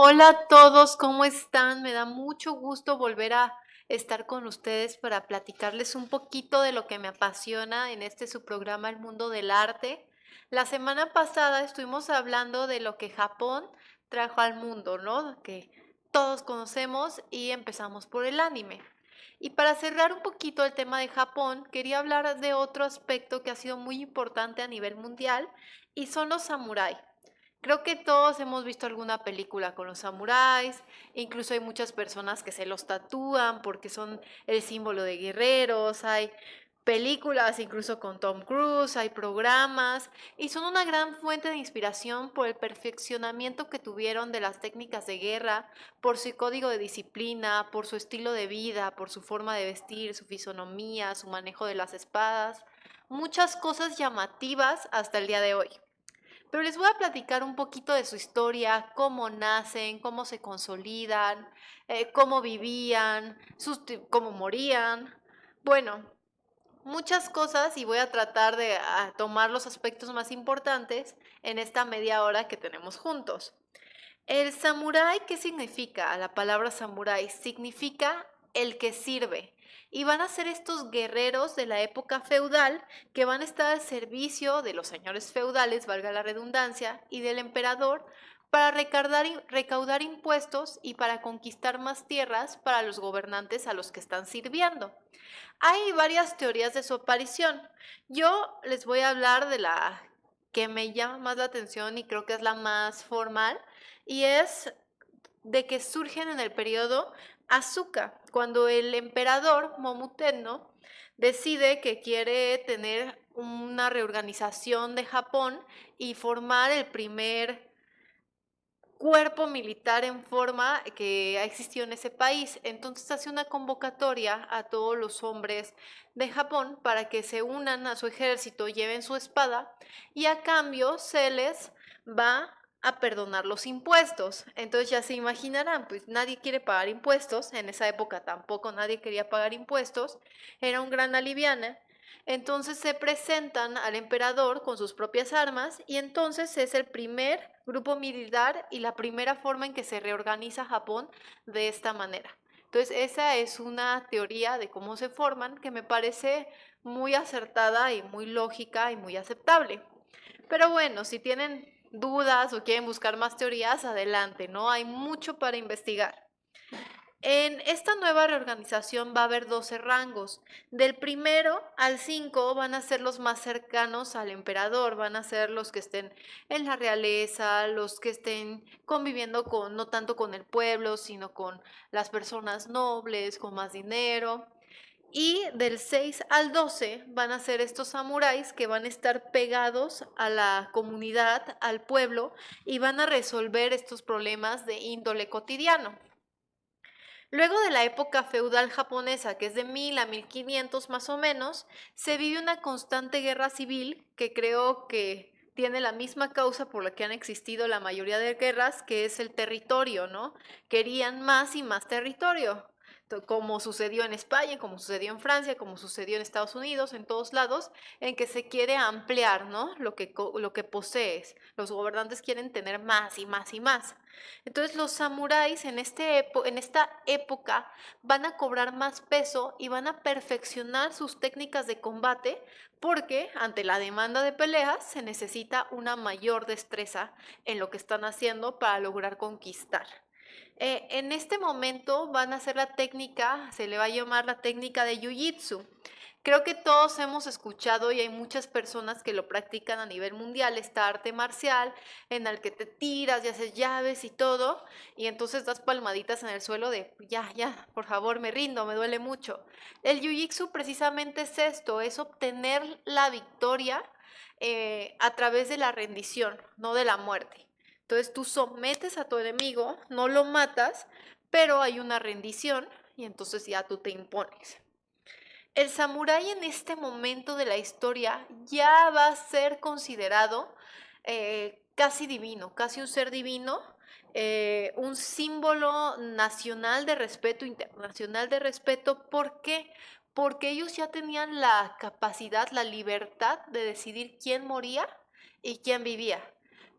Hola a todos, ¿cómo están? Me da mucho gusto volver a estar con ustedes para platicarles un poquito de lo que me apasiona en este su programa El Mundo del Arte. La semana pasada estuvimos hablando de lo que Japón trajo al mundo, ¿no? Que todos conocemos y empezamos por el anime. Y para cerrar un poquito el tema de Japón, quería hablar de otro aspecto que ha sido muy importante a nivel mundial y son los samuráis. Creo que todos hemos visto alguna película con los samuráis, incluso hay muchas personas que se los tatúan porque son el símbolo de guerreros, hay películas incluso con Tom Cruise, hay programas y son una gran fuente de inspiración por el perfeccionamiento que tuvieron de las técnicas de guerra, por su código de disciplina, por su estilo de vida, por su forma de vestir, su fisonomía, su manejo de las espadas, muchas cosas llamativas hasta el día de hoy. Pero les voy a platicar un poquito de su historia, cómo nacen, cómo se consolidan, cómo vivían, cómo morían. Bueno, muchas cosas y voy a tratar de tomar los aspectos más importantes en esta media hora que tenemos juntos. El samurái, ¿qué significa? La palabra samurái significa el que sirve. Y van a ser estos guerreros de la época feudal que van a estar al servicio de los señores feudales, valga la redundancia, y del emperador para recaudar impuestos y para conquistar más tierras para los gobernantes a los que están sirviendo. Hay varias teorías de su aparición. Yo les voy a hablar de la que me llama más la atención y creo que es la más formal, y es de que surgen en el periodo Asuka, cuando el emperador Momutenno decide que quiere tener una reorganización de Japón y formar el primer cuerpo militar en forma que ha existido en ese país. Entonces hace una convocatoria a todos los hombres de Japón para que se unan a su ejército, lleven su espada y a cambio se les va a perdonar los impuestos. Entonces ya se imaginarán, pues nadie quiere pagar impuestos, en esa época tampoco nadie quería pagar impuestos, era un gran aliviana. Entonces se presentan al emperador con sus propias armas y entonces es el primer grupo militar y la primera forma en que se reorganiza Japón de esta manera. Entonces esa es una teoría de cómo se forman que me parece muy acertada y muy lógica y muy aceptable. Pero bueno, si tienen dudas o quieren buscar más teorías, adelante, ¿no? Hay mucho para investigar. En esta nueva reorganización va a haber 12 rangos. Del primero al 5 van a ser los más cercanos al emperador, van a ser los que estén en la realeza, los que estén conviviendo con, no tanto con el pueblo, sino con las personas nobles, con más dinero. Y del 6 al 12 van a ser estos samuráis que van a estar pegados a la comunidad, al pueblo, y van a resolver estos problemas de índole cotidiano. Luego de la época feudal japonesa, que es de 1000 a 1500 más o menos, se vive una constante guerra civil que creo que tiene la misma causa por la que han existido la mayoría de guerras, que es el territorio, ¿no? Querían más y más territorio, como sucedió en España, como sucedió en Francia, como sucedió en Estados Unidos, en todos lados, en que se quiere ampliar, ¿no? Lo que posees. Los gobernantes quieren tener más y más y más. Entonces los samuráis en esta época van a cobrar más peso y van a perfeccionar sus técnicas de combate porque ante la demanda de peleas se necesita una mayor destreza en lo que están haciendo para lograr conquistar. En este momento van a hacer la técnica, se le va a llamar la técnica de Jiu-Jitsu. Creo que todos hemos escuchado y hay muchas personas que lo practican a nivel mundial, esta arte marcial en el que te tiras y haces llaves y todo, y entonces das palmaditas en el suelo de ya, ya, por favor, me rindo, me duele mucho. El jiu-jitsu precisamente es esto, es obtener la victoria a través de la rendición, no de la muerte. Entonces tú sometes a tu enemigo, no lo matas, pero hay una rendición y entonces ya tú te impones. El samurái en este momento de la historia ya va a ser considerado casi divino, casi un ser divino, un símbolo nacional de respeto, internacional de respeto. ¿Por qué? Porque ellos ya tenían la capacidad, la libertad de decidir quién moría y quién vivía.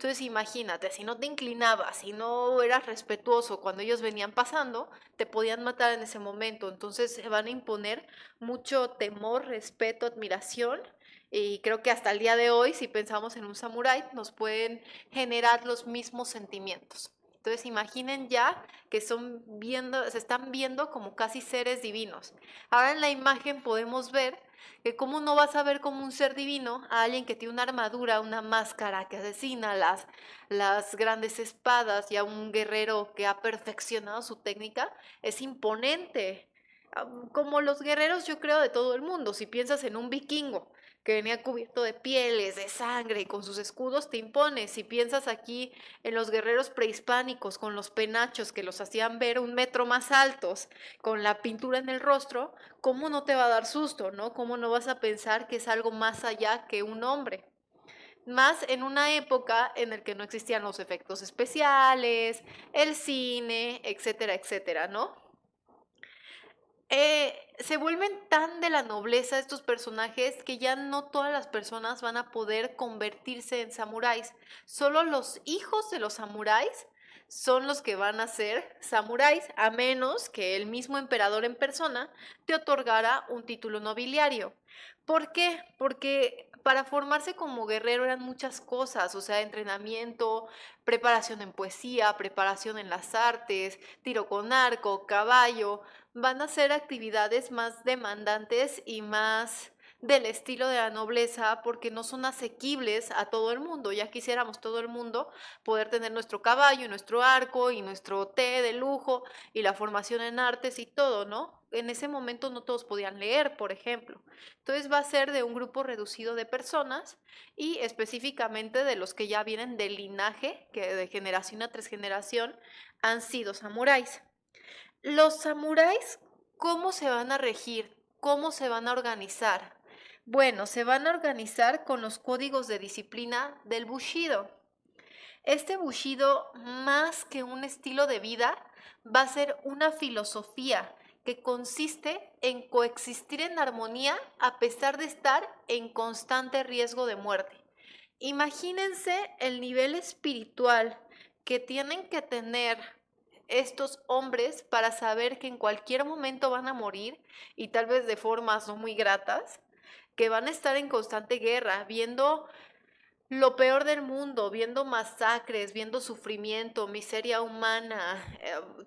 Entonces imagínate, si no te inclinabas, si no eras respetuoso cuando ellos venían pasando, te podían matar en ese momento. Entonces se van a imponer mucho temor, respeto, admiración. Y creo que hasta el día de hoy, si pensamos en un samurái, nos pueden generar los mismos sentimientos. Entonces imaginen ya que se están viendo como casi seres divinos. Ahora en la imagen podemos ver que cómo no vas a ver como un ser divino a alguien que tiene una armadura, una máscara que asesina, las grandes espadas, y a un guerrero que ha perfeccionado su técnica. Es imponente. Como los guerreros, yo creo, de todo el mundo. Si piensas en un vikingo que venía cubierto de pieles, de sangre y con sus escudos, te impone. Si piensas aquí en los guerreros prehispánicos con los penachos que los hacían ver 1 metro más altos, con la pintura en el rostro, ¿cómo no te va a dar susto, no? ¿Cómo no vas a pensar que es algo más allá que un hombre? Más en una época en la que no existían los efectos especiales, el cine, etcétera, etcétera, ¿no? Se vuelven tan de la nobleza estos personajes que ya no todas las personas van a poder convertirse en samuráis. Solo los hijos de los samuráis son los que van a ser samuráis, a menos que el mismo emperador en persona te otorgara un título nobiliario. ¿Por qué? Porque para formarse como guerrero eran muchas cosas, o sea, entrenamiento, preparación en poesía, preparación en las artes, tiro con arco, caballo. Van a ser actividades más demandantes y más del estilo de la nobleza, porque no son asequibles a todo el mundo. Ya quisiéramos todo el mundo poder tener nuestro caballo y nuestro arco y nuestro té de lujo y la formación en artes y todo, ¿no? En ese momento no todos podían leer, por ejemplo. Entonces va a ser de un grupo reducido de personas, y específicamente de los que ya vienen del linaje, que de generación a tras generación han sido samuráis. Los samuráis, ¿cómo se van a regir? ¿Cómo se van a organizar? Bueno, se van a organizar con los códigos de disciplina del Bushido. Este Bushido, más que un estilo de vida, va a ser una filosofía que consiste en coexistir en armonía a pesar de estar en constante riesgo de muerte. Imagínense el nivel espiritual que tienen que tener estos hombres para saber que en cualquier momento van a morir, y tal vez de formas no muy gratas, que van a estar en constante guerra, viendo lo peor del mundo, viendo masacres, viendo sufrimiento, miseria humana,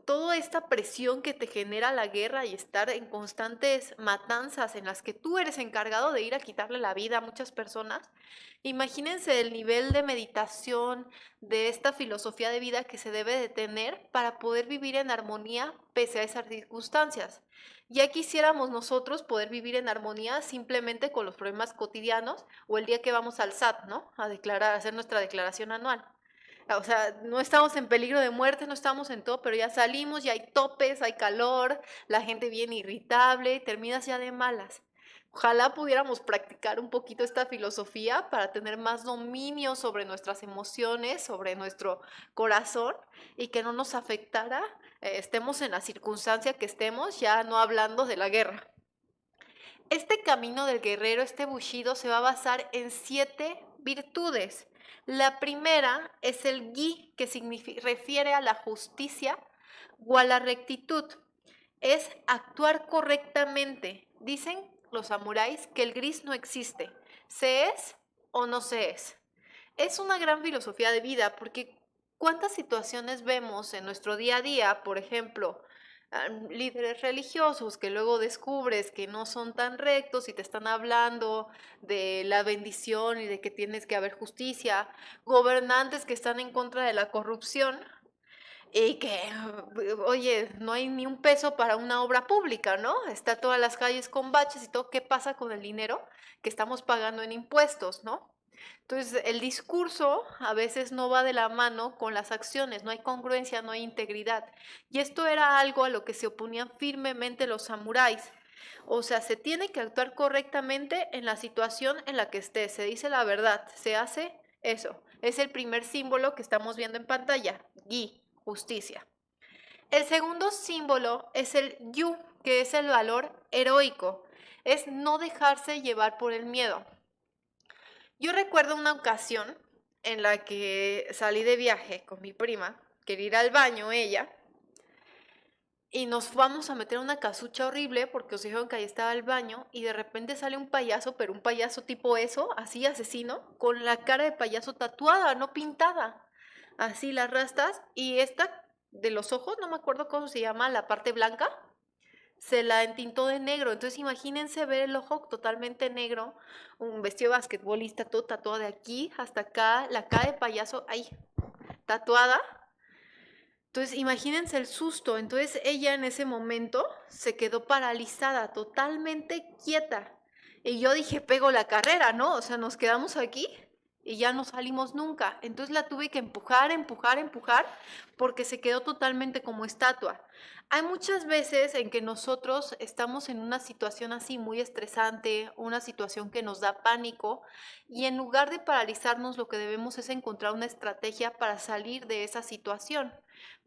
toda esta presión que te genera la guerra y estar en constantes matanzas en las que tú eres encargado de ir a quitarle la vida a muchas personas. Imagínense el nivel de meditación, de esta filosofía de vida que se debe de tener para poder vivir en armonía pese a esas circunstancias. Ya quisiéramos nosotros poder vivir en armonía simplemente con los problemas cotidianos, o el día que vamos al SAT, ¿no? A declarar, a hacer nuestra declaración anual. O sea, no estamos en peligro de muerte, no estamos en todo, pero ya salimos, ya hay topes, hay calor, la gente viene irritable, terminas ya de malas. Ojalá pudiéramos practicar un poquito esta filosofía para tener más dominio sobre nuestras emociones, sobre nuestro corazón, y que no nos afectara, estemos en la circunstancia que estemos, ya no hablando de la guerra. Este camino del guerrero, este Bushido, se va a basar en 7 virtudes. La primera es el Gi, que refiere a la justicia o a la rectitud. Es actuar correctamente. Dicen los samuráis que el gris no existe. Se es o no se es. Es una gran filosofía de vida, porque ¿cuántas situaciones vemos en nuestro día a día? Por ejemplo, líderes religiosos que luego descubres que no son tan rectos y te están hablando de la bendición y de que tienes que haber justicia, gobernantes que están en contra de la corrupción y que, oye, no hay ni un peso para una obra pública, ¿no? Está todas las calles con baches y todo. ¿Qué pasa con el dinero que estamos pagando en impuestos, no? Entonces, el discurso a veces no va de la mano con las acciones, no hay congruencia, no hay integridad. Y esto era algo a lo que se oponían firmemente los samuráis. O sea, se tiene que actuar correctamente en la situación en la que esté, se dice la verdad, se hace eso. Es el primer símbolo que estamos viendo en pantalla, Gi, justicia. El segundo símbolo es el Yu, que es el valor heroico, es no dejarse llevar por el miedo. Yo recuerdo una ocasión en la que salí de viaje con mi prima, quería ir al baño ella, y nos vamos a meter a una casucha horrible porque nos dijeron que ahí estaba el baño y de repente sale un payaso, pero un payaso tipo eso, así asesino, con la cara de payaso tatuada, no pintada. Así las rastas y esta de los ojos, no me acuerdo cómo se llama, la parte blanca, se la entintó de negro. Entonces imagínense ver el ojo totalmente negro, un vestido de basquetbolista todo tatuado de aquí hasta acá, la cara de payaso ahí, tatuada. Entonces, imagínense el susto. Entonces, ella en ese momento se quedó paralizada, totalmente quieta. Y yo dije, pego la carrera, ¿no? O sea, nos quedamos aquí y ya no salimos nunca. Entonces la tuve que empujar, empujar, empujar, porque se quedó totalmente como estatua. Hay muchas veces en que nosotros estamos en una situación así muy estresante, una situación que nos da pánico, y en lugar de paralizarnos, lo que debemos es encontrar una estrategia para salir de esa situación.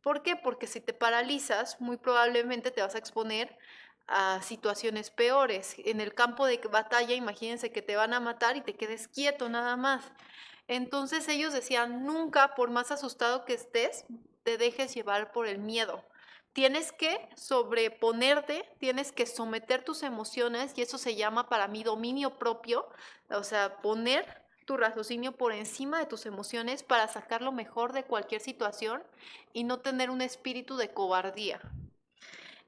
¿Por qué? Porque si te paralizas, muy probablemente te vas a exponer a situaciones peores. En el campo de batalla, imagínense que te van a matar y te quedes quieto nada más. Entonces ellos decían, nunca, por más asustado que estés, te dejes llevar por el miedo. Tienes que sobreponerte, tienes que someter tus emociones y eso se llama para mí dominio propio, o sea, poner tu raciocinio por encima de tus emociones para sacar lo mejor de cualquier situación y no tener un espíritu de cobardía.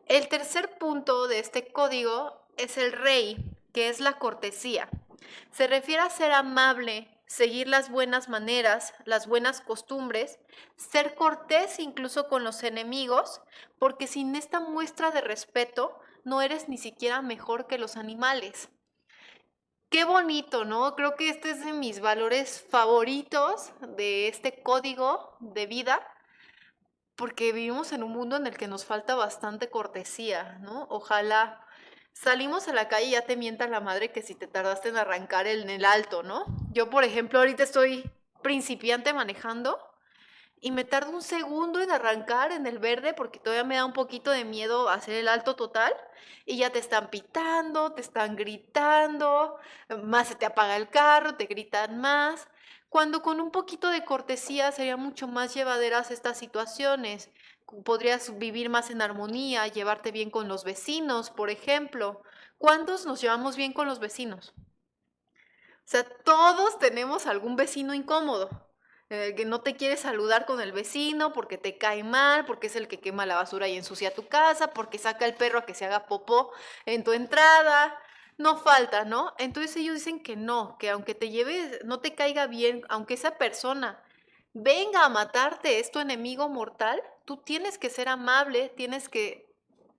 El tercer punto de este código es el rey, que es la cortesía. Se refiere a ser amable, seguir las buenas maneras, las buenas costumbres, ser cortés incluso con los enemigos, porque sin esta muestra de respeto no eres ni siquiera mejor que los animales. Qué bonito, ¿no? Creo que este es de mis valores favoritos de este código de vida, porque vivimos en un mundo en el que nos falta bastante cortesía, ¿no? Ojalá salimos a la calle y ya te mienta la madre que si te tardaste en arrancar en el alto, ¿no? Yo, por ejemplo, ahorita estoy principiante manejando y me tardo un segundo en arrancar en el verde porque todavía me da un poquito de miedo hacer el alto total y ya te están pitando, te están gritando, más se te apaga el carro, te gritan más, cuando con un poquito de cortesía sería mucho más llevaderas estas situaciones. Podrías vivir más en armonía, llevarte bien con los vecinos, por ejemplo. ¿Cuántos nos llevamos bien con los vecinos? O sea, todos tenemos algún vecino incómodo, que no te quiere saludar con el vecino porque te cae mal, porque es el que quema la basura y ensucia tu casa, porque saca el perro a que se haga popó en tu entrada. No falta, ¿no? Entonces ellos dicen que aunque te lleves, no te caiga bien, aunque esa persona venga a matarte, es tu enemigo mortal, tú tienes que ser amable, tienes que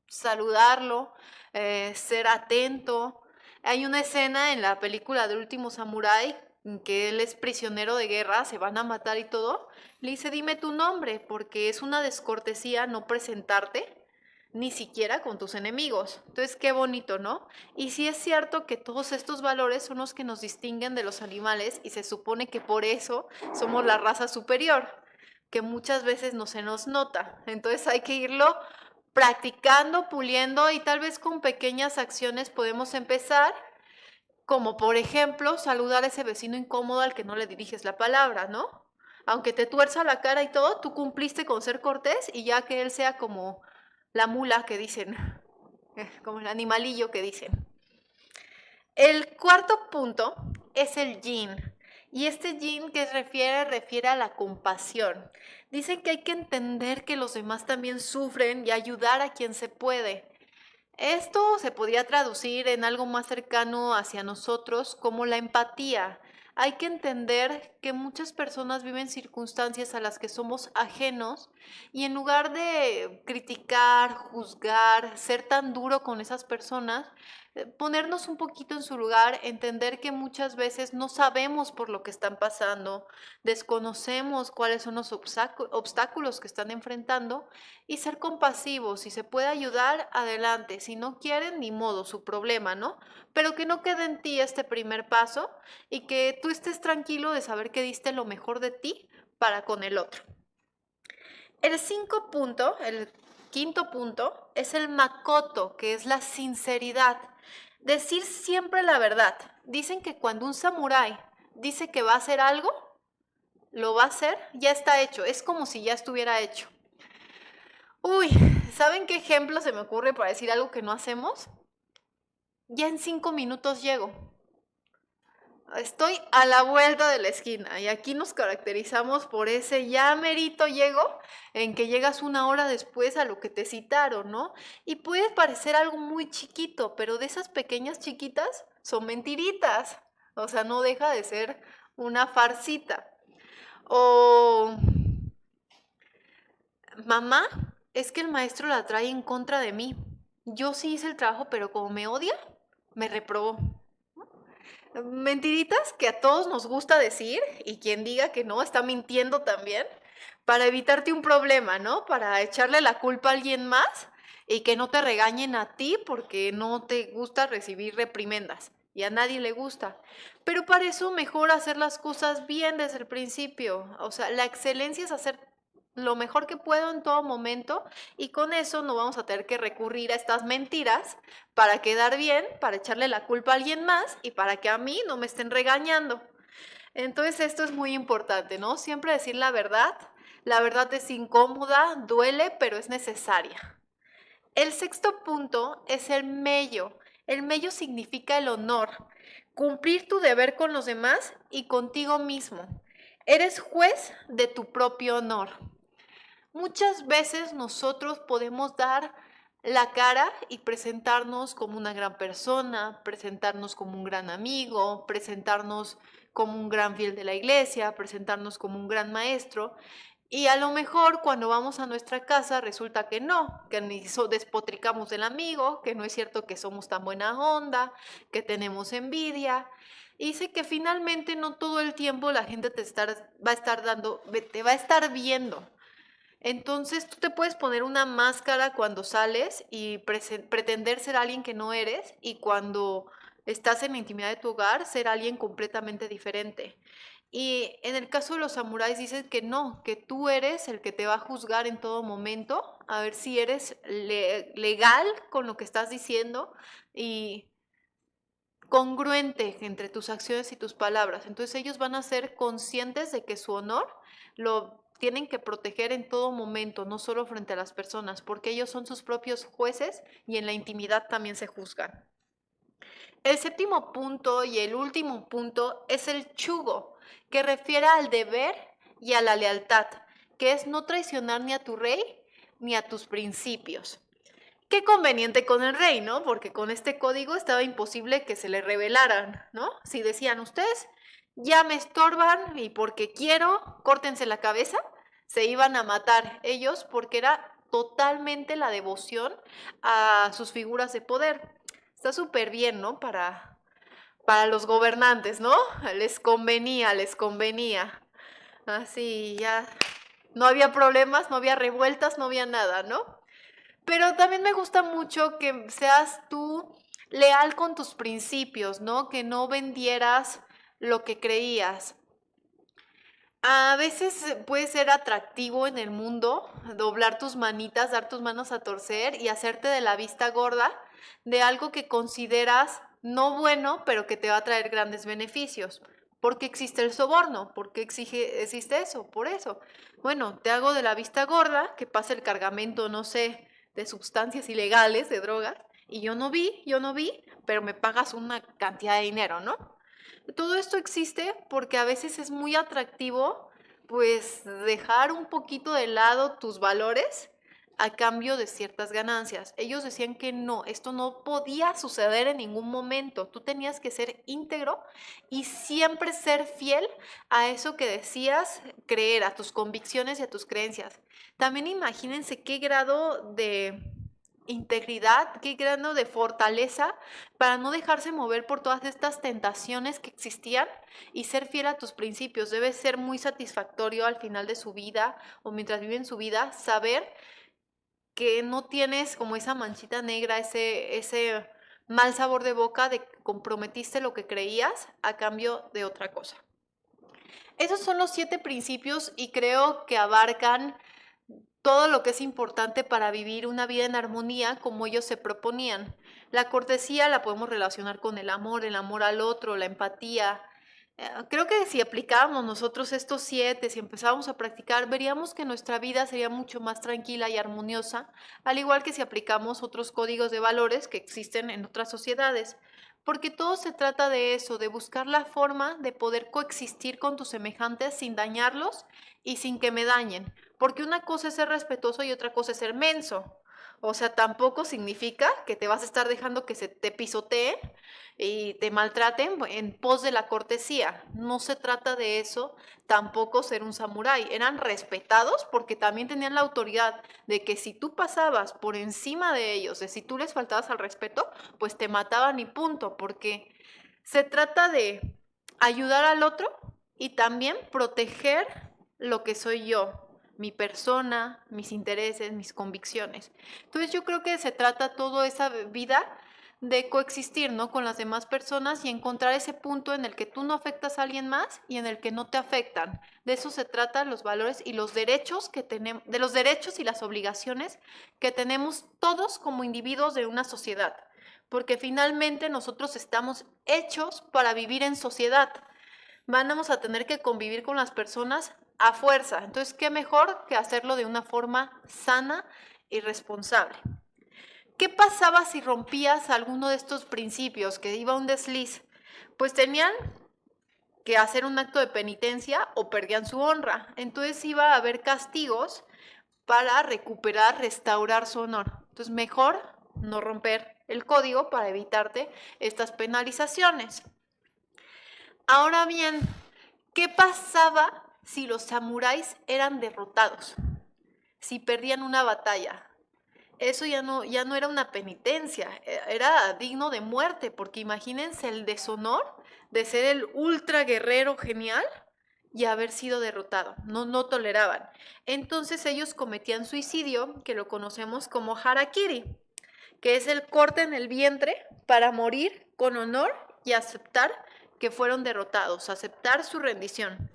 saludarlo, ser atento. Hay una escena en la película del último samurái en que él es prisionero de guerra, se van a matar y todo. Le dice, dime tu nombre, porque es una descortesía no presentarte ni siquiera con tus enemigos. Entonces, qué bonito, ¿no? Y sí es cierto que todos estos valores son los que nos distinguen de los animales y se supone que por eso somos la raza superior, que muchas veces no se nos nota. Entonces hay que irlo practicando, puliendo y tal vez con pequeñas acciones podemos empezar, como por ejemplo saludar a ese vecino incómodo al que no le diriges la palabra, ¿no? Aunque te tuerza la cara y todo, tú cumpliste con ser cortés y ya que él sea como la mula que dicen, como el animalillo que dicen. El cuarto punto es el yin. Y este yin que refiere a la compasión. Dicen que hay que entender que los demás también sufren y ayudar a quien se puede. Esto se podría traducir en algo más cercano hacia nosotros como la empatía. Hay que entender que muchas personas viven circunstancias a las que somos ajenos y en lugar de criticar, juzgar, ser tan duro con esas personas, ponernos un poquito en su lugar, entender que muchas veces no sabemos por lo que están pasando, desconocemos cuáles son los obstáculos que están enfrentando y ser compasivos. Si se puede ayudar, adelante. Si no quieren, ni modo, su problema, ¿no? Pero que no quede en ti este primer paso y que tú estés tranquilo de saber que diste lo mejor de ti para con el otro. El quinto punto, es el makoto, que es la sinceridad. Decir siempre la verdad. Dicen que cuando un samurái dice que va a hacer algo, lo va a hacer, ya está hecho, es como si ya estuviera hecho. Uy, ¿saben qué ejemplo se me ocurre para decir algo que no hacemos? Ya en 5 minutos llego. Estoy a la vuelta de la esquina y aquí nos caracterizamos por ese ya merito llego, en que llegas una hora después a lo que te citaron, ¿no? Y puede parecer algo muy chiquito, pero de esas pequeñas chiquitas son mentiritas, o sea, no deja de ser una farcita. O mamá, es que el maestro la trae en contra de mí. Yo sí hice el trabajo, pero como me odia, me reprobó. Mentiritas que a todos nos gusta decir y quien diga que no está mintiendo también para evitarte un problema, ¿no? Para echarle la culpa a alguien más y que no te regañen a ti porque no te gusta recibir reprimendas y a nadie le gusta. Pero para eso mejor hacer las cosas bien desde el principio. O sea, la excelencia es hacer lo mejor que puedo en todo momento y con eso no vamos a tener que recurrir a estas mentiras para quedar bien, para echarle la culpa a alguien más y para que a mí no me estén regañando. Entonces esto es muy importante, ¿no? Siempre decir la verdad. La verdad es incómoda, duele, pero es necesaria. El sexto punto es el mello. El mello significa el honor, cumplir tu deber con los demás y contigo mismo. Eres juez de tu propio honor. Muchas veces nosotros podemos dar la cara y presentarnos como una gran persona, presentarnos como un gran amigo, presentarnos como un gran fiel de la iglesia, presentarnos como un gran maestro. Y a lo mejor cuando vamos a nuestra casa resulta que no, que ni despotricamos del amigo, que no es cierto que somos tan buena onda, que tenemos envidia. Y sé que finalmente no todo el tiempo la gente va a estar dando, te va a estar viendo. Entonces tú te puedes poner una máscara cuando sales y pretender ser alguien que no eres y cuando estás en la intimidad de tu hogar ser alguien completamente diferente. Y en el caso de los samuráis dicen que no, que tú eres el que te va a juzgar en todo momento, a ver si eres legal con lo que estás diciendo y congruente entre tus acciones y tus palabras. Entonces ellos van a ser conscientes de que su honor lo tienen que proteger en todo momento, no solo frente a las personas, porque ellos son sus propios jueces y en la intimidad también se juzgan. El séptimo punto y el último punto es el chugo, que refiere al deber y a la lealtad, que es no traicionar ni a tu rey ni a tus principios. Qué conveniente con el rey, ¿no? Porque con este código estaba imposible que se le rebelaran, ¿no? Si decían ustedes, ya me estorban y porque quiero, córtense la cabeza, se iban a matar ellos porque era totalmente la devoción a sus figuras de poder. Está súper bien, ¿no? Para los gobernantes, ¿no? Les convenía, les convenía. Así ya no había problemas, no había revueltas, no había nada, ¿no? Pero también me gusta mucho que seas tú leal con tus principios, ¿no? Que no vendieras lo que creías. A veces puede ser atractivo en el mundo doblar tus manitas, dar tus manos a torcer y hacerte de la vista gorda de algo que consideras no bueno, pero que te va a traer grandes beneficios. ¿Por qué existe el soborno? ¿Por qué existe eso? Por eso. Bueno, te hago de la vista gorda, que pase el cargamento, no sé, de sustancias ilegales, de drogas, y yo no vi, pero me pagas una cantidad de dinero, ¿no? Todo esto existe porque a veces es muy atractivo, pues, dejar un poquito de lado tus valores a cambio de ciertas ganancias. Ellos decían que no, esto no podía suceder en ningún momento. Tú tenías que ser íntegro y siempre ser fiel a eso que decías creer, a tus convicciones y a tus creencias. También imagínense qué grado de integridad, qué grado de fortaleza para no dejarse mover por todas estas tentaciones que existían y ser fiel a tus principios. Debe ser muy satisfactorio al final de su vida o mientras viven su vida saber que no tienes como esa manchita negra, ese mal sabor de boca de que comprometiste lo que creías a cambio de otra cosa. Esos son los 7 principios y creo que abarcan todo lo que es importante para vivir una vida en armonía como ellos se proponían. La cortesía la podemos relacionar con el amor al otro, la empatía, Creo que si aplicábamos nosotros estos 7, si empezábamos a practicar, veríamos que nuestra vida sería mucho más tranquila y armoniosa, al igual que si aplicamos otros códigos de valores que existen en otras sociedades. Porque todo se trata de eso, de buscar la forma de poder coexistir con tus semejantes sin dañarlos y sin que me dañen. Porque una cosa es ser respetuoso y otra cosa es ser menso. O sea, tampoco significa que te vas a estar dejando que se te pisoteen y te maltraten en pos de la cortesía. No se trata de eso, tampoco ser un samurái. Eran respetados porque también tenían la autoridad de que si tú pasabas por encima de ellos, de si tú les faltabas al respeto, pues te mataban y punto, porque se trata de ayudar al otro y también proteger lo que soy yo, mi persona, mis intereses, mis convicciones. Entonces yo creo que se trata toda esa vida de coexistir, ¿no? Con las demás personas y encontrar ese punto en el que tú no afectas a alguien más y en el que no te afectan. De eso se trata los valores y los derechos que tenemos, de los derechos y las obligaciones que tenemos todos como individuos de una sociedad. Porque finalmente nosotros estamos hechos para vivir en sociedad. Vamos a tener que convivir con las personas a fuerza. Entonces, ¿qué mejor que hacerlo de una forma sana y responsable? ¿Qué pasaba si rompías alguno de estos principios, que iba un desliz? Pues tenían que hacer un acto de penitencia o perdían su honra. Entonces iba a haber castigos para recuperar, restaurar su honor. Entonces mejor no romper el código para evitarte estas penalizaciones. Ahora bien, ¿qué pasaba si los samuráis eran derrotados? Si perdían una batalla. Eso ya no era una penitencia, era digno de muerte, porque imagínense el deshonor de ser el ultra guerrero genial y haber sido derrotado. No toleraban. Entonces ellos cometían suicidio, que lo conocemos como harakiri, que es el corte en el vientre para morir con honor y aceptar que fueron derrotados, aceptar su rendición.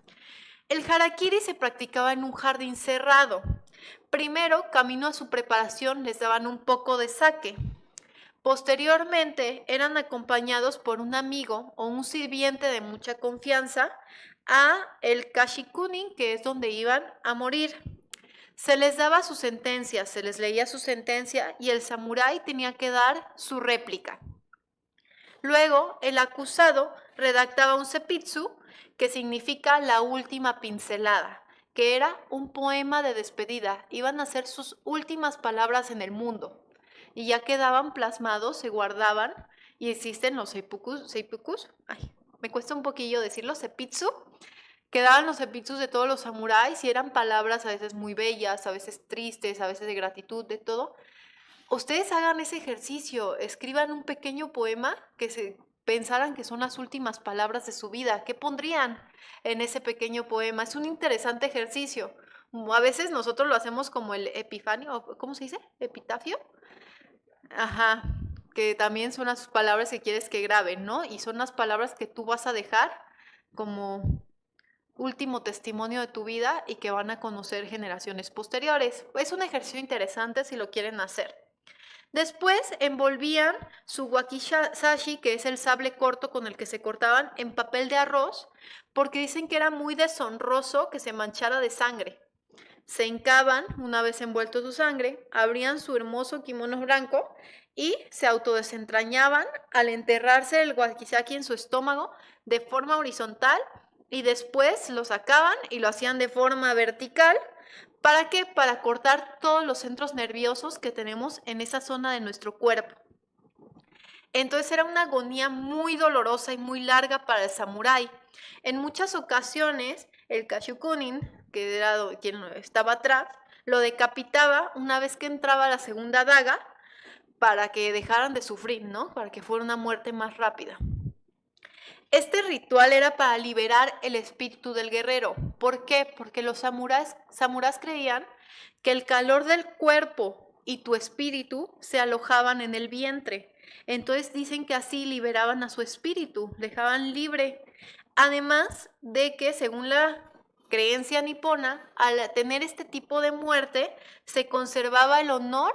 El harakiri se practicaba en un jardín cerrado. Primero, camino a su preparación, les daban un poco de sake. Posteriormente, eran acompañados por un amigo o un sirviente de mucha confianza a el kashikunin, que es donde iban a morir. Se les daba su sentencia, se les leía su sentencia y el samurái tenía que dar su réplica. Luego, el acusado redactaba un sepitsu, que significa la última pincelada, que era un poema de despedida. Iban a ser sus últimas palabras en el mundo. Y ya quedaban plasmados, se guardaban, y existen los seppukus. Ay, me cuesta un poquillo decirlo, sepitsu. Quedaban los sepitsus de todos los samuráis y eran palabras a veces muy bellas, a veces tristes, a veces de gratitud, de todo. Ustedes hagan ese ejercicio, escriban un pequeño poema que se pensaran que son las últimas palabras de su vida. ¿Qué pondrían en ese pequeño poema? Es un interesante ejercicio. A veces nosotros lo hacemos como el epifanio, ¿cómo se dice? Epitafio. Ajá, que también son las palabras que quieres que graben, ¿no? Y son las palabras que tú vas a dejar como último testimonio de tu vida y que van a conocer generaciones posteriores. Es un ejercicio interesante si lo quieren hacer. Después envolvían su wakizashi, que es el sable corto con el que se cortaban, en papel de arroz, porque dicen que era muy deshonroso que se manchara de sangre. Se hincaban, una vez envuelto su sangre, abrían su hermoso kimono blanco y se autodesentrañaban al enterrarse el wakizaki en su estómago de forma horizontal y después lo sacaban y lo hacían de forma vertical. ¿Para qué? Para cortar todos los centros nerviosos que tenemos en esa zona de nuestro cuerpo. Entonces era una agonía muy dolorosa y muy larga para el samurái. En muchas ocasiones, el Kashikunin, que era quien estaba atrás, lo decapitaba una vez que entraba la segunda daga para que dejaran de sufrir, ¿no? Para que fuera una muerte más rápida. Este ritual era para liberar el espíritu del guerrero. ¿Por qué? Porque los samuráis creían que el calor del cuerpo y tu espíritu se alojaban en el vientre. Entonces dicen que así liberaban a su espíritu, dejaban libre. Además de que, según la creencia nipona, al tener este tipo de muerte, se conservaba el honor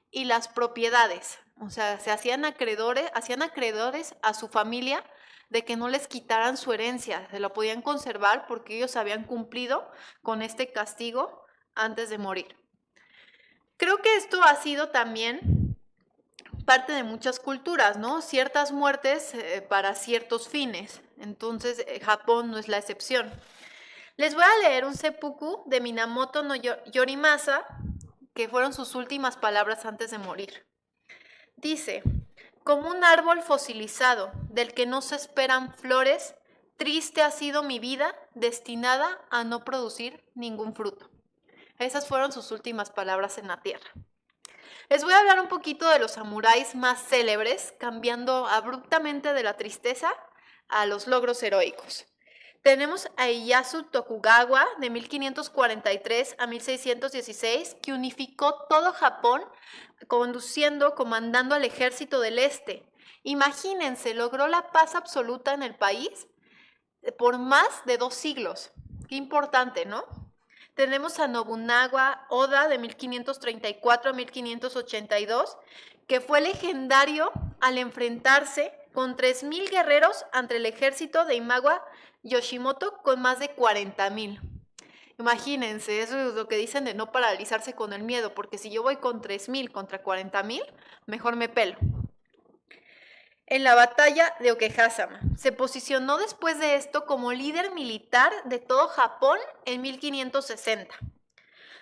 y las propiedades. O sea, se hacían acreedores a su familia de que no les quitaran su herencia, se lo podían conservar porque ellos habían cumplido con este castigo antes de morir. Creo que esto ha sido también parte de muchas culturas, ¿no? Ciertas muertes para ciertos fines. Entonces, Japón no es la excepción. Les voy a leer un seppuku de Minamoto no Yorimasa, que fueron sus últimas palabras antes de morir. Dice: como un árbol fosilizado, del que no se esperan flores, triste ha sido mi vida, destinada a no producir ningún fruto. Esas fueron sus últimas palabras en la tierra. Les voy a hablar un poquito de los samuráis más célebres, cambiando abruptamente de la tristeza a los logros heroicos. Tenemos a Ieyasu Tokugawa de 1543 a 1616, que unificó todo Japón, comandando al ejército del este. Imagínense, logró la paz absoluta en el país por más de 2 siglos. Qué importante, ¿no? Tenemos a Nobunaga Oda de 1534 a 1582, que fue legendario al enfrentarse con 3,000 guerreros ante el ejército de Imagawa Yoshimoto con más de 40,000. Imagínense, eso es lo que dicen de no paralizarse con el miedo, porque si yo voy con 3,000 contra 40,000, mejor me pelo. En la batalla de Okehazama. Se posicionó después de esto como líder militar de todo Japón en 1560.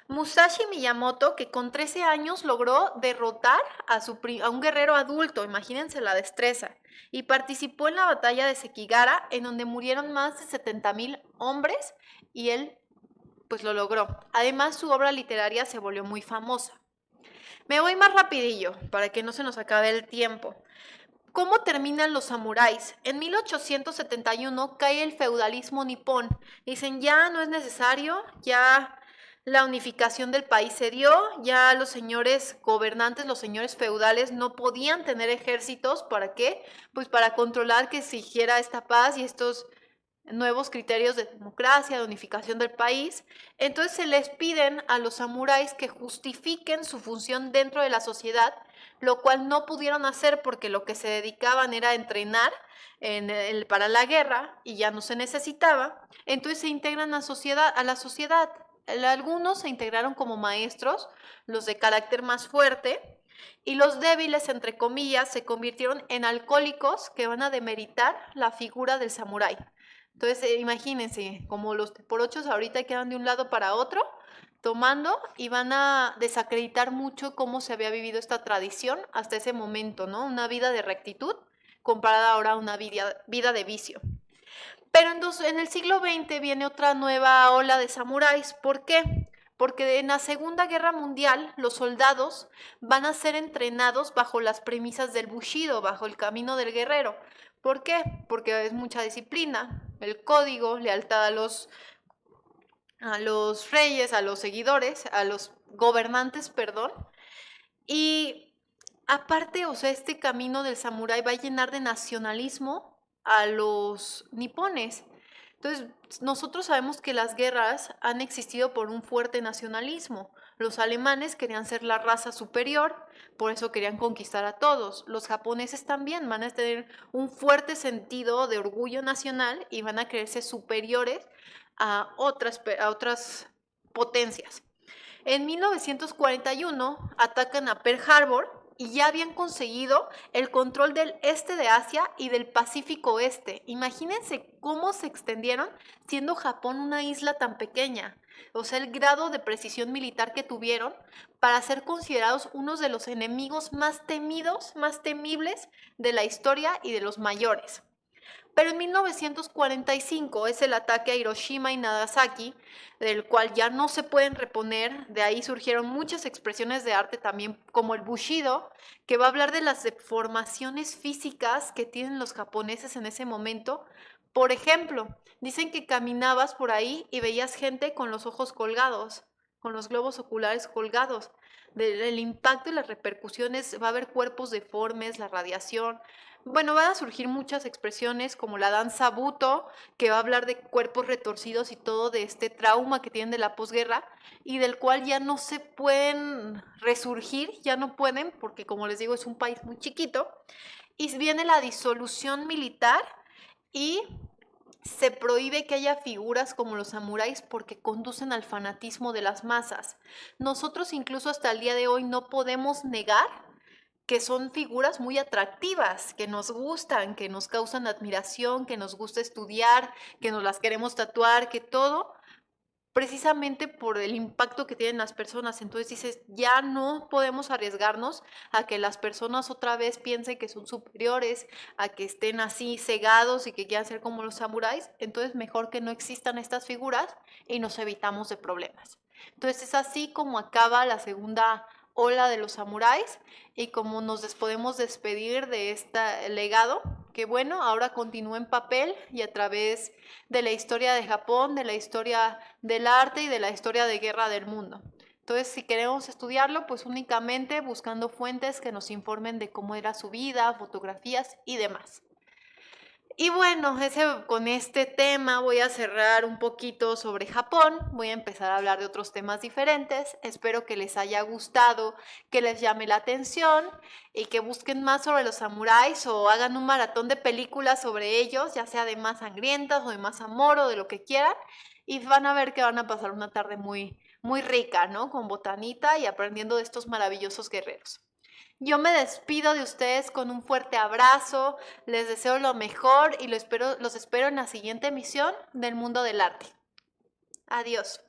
Musashi Miyamoto, que con 13 años logró derrotar a un guerrero adulto, imagínense la destreza, y participó en la batalla de Sekigahara, en donde murieron más de 70,000 hombres, y él pues lo logró. Además, su obra literaria se volvió muy famosa. Me voy más rapidillo, para que no se nos acabe el tiempo. ¿Cómo terminan los samuráis? En 1871 cae el feudalismo nipón. Dicen, ya no es necesario, ya la unificación del país se dio, ya los señores gobernantes, los señores feudales no podían tener ejércitos. ¿Para qué? Pues para controlar que se hiciera esta paz y estos nuevos criterios de democracia, de unificación del país. Entonces se les piden a los samuráis que justifiquen su función dentro de la sociedad, lo cual no pudieron hacer porque lo que se dedicaban era entrenar para la guerra y ya no se necesitaba. Entonces se integran a la sociedad. Algunos se integraron como maestros, los de carácter más fuerte, y los débiles, entre comillas, se convirtieron en alcohólicos que van a demeritar la figura del samurái. Entonces, imagínense, como los por ochos ahorita quedan de un lado para otro, tomando, y van a desacreditar mucho cómo se había vivido esta tradición hasta ese momento, ¿no? Una vida de rectitud comparada ahora a una vida de vicio. Pero en el siglo XX viene otra nueva ola de samuráis. ¿Por qué? Porque en la Segunda Guerra Mundial los soldados van a ser entrenados bajo las premisas del Bushido, bajo el camino del guerrero. ¿Por qué? Porque es mucha disciplina, el código, lealtad a los reyes, a los seguidores, a los gobernantes, perdón. Y aparte, o sea, este camino del samurái va a llenar de nacionalismo a los nipones. Entonces, nosotros sabemos que las guerras han existido por un fuerte nacionalismo. Los alemanes querían ser la raza superior, por eso querían conquistar a todos. Los japoneses también van a tener un fuerte sentido de orgullo nacional y van a creerse superiores a otras potencias. En 1941 atacan a Pearl Harbor y ya habían conseguido el control del este de Asia y del Pacífico Oeste. Imagínense cómo se extendieron siendo Japón una isla tan pequeña. O sea, el grado de precisión militar que tuvieron para ser considerados unos de los enemigos más temidos, más temibles de la historia y de los mayores. Pero en 1945 es el ataque a Hiroshima y Nagasaki, del cual ya no se pueden reponer. De ahí surgieron muchas expresiones de arte también, como el Bushido, que va a hablar de las deformaciones físicas que tienen los japoneses en ese momento. Por ejemplo, dicen que caminabas por ahí y veías gente con los ojos colgados, con los globos oculares colgados. Del impacto y las repercusiones va a haber cuerpos deformes, la radiación. Bueno, van a surgir muchas expresiones como la danza Buto, que va a hablar de cuerpos retorcidos y todo de este trauma que tienen de la posguerra y del cual ya no se pueden resurgir, ya no pueden, porque como les digo es un país muy chiquito, y viene la disolución militar y se prohíbe que haya figuras como los samuráis porque conducen al fanatismo de las masas. Nosotros incluso hasta el día de hoy no podemos negar que son figuras muy atractivas, que nos gustan, que nos causan admiración, que nos gusta estudiar, que nos las queremos tatuar, que todo, precisamente por el impacto que tienen las personas. Entonces dices, ya no podemos arriesgarnos a que las personas otra vez piensen que son superiores, a que estén así cegados y que quieran ser como los samuráis. Entonces mejor que no existan estas figuras y nos evitamos de problemas. Entonces es así como acaba la segunda ola de los samuráis y como nos podemos despedir de este legado que bueno, ahora continúa en papel y a través de la historia de Japón, de la historia del arte y de la historia de guerra del mundo. Entonces, si queremos estudiarlo, pues únicamente buscando fuentes que nos informen de cómo era su vida, fotografías y demás. Y bueno, con este tema voy a cerrar un poquito sobre Japón, voy a empezar a hablar de otros temas diferentes, espero que les haya gustado, que les llame la atención y que busquen más sobre los samuráis o hagan un maratón de películas sobre ellos, ya sea de más sangrientas o de más amor o de lo que quieran, y van a ver que van a pasar una tarde muy, muy rica, ¿no? Con botanita y aprendiendo de estos maravillosos guerreros. Yo me despido de ustedes con un fuerte abrazo, les deseo lo mejor y los espero en la siguiente emisión del Mundo del Arte. Adiós.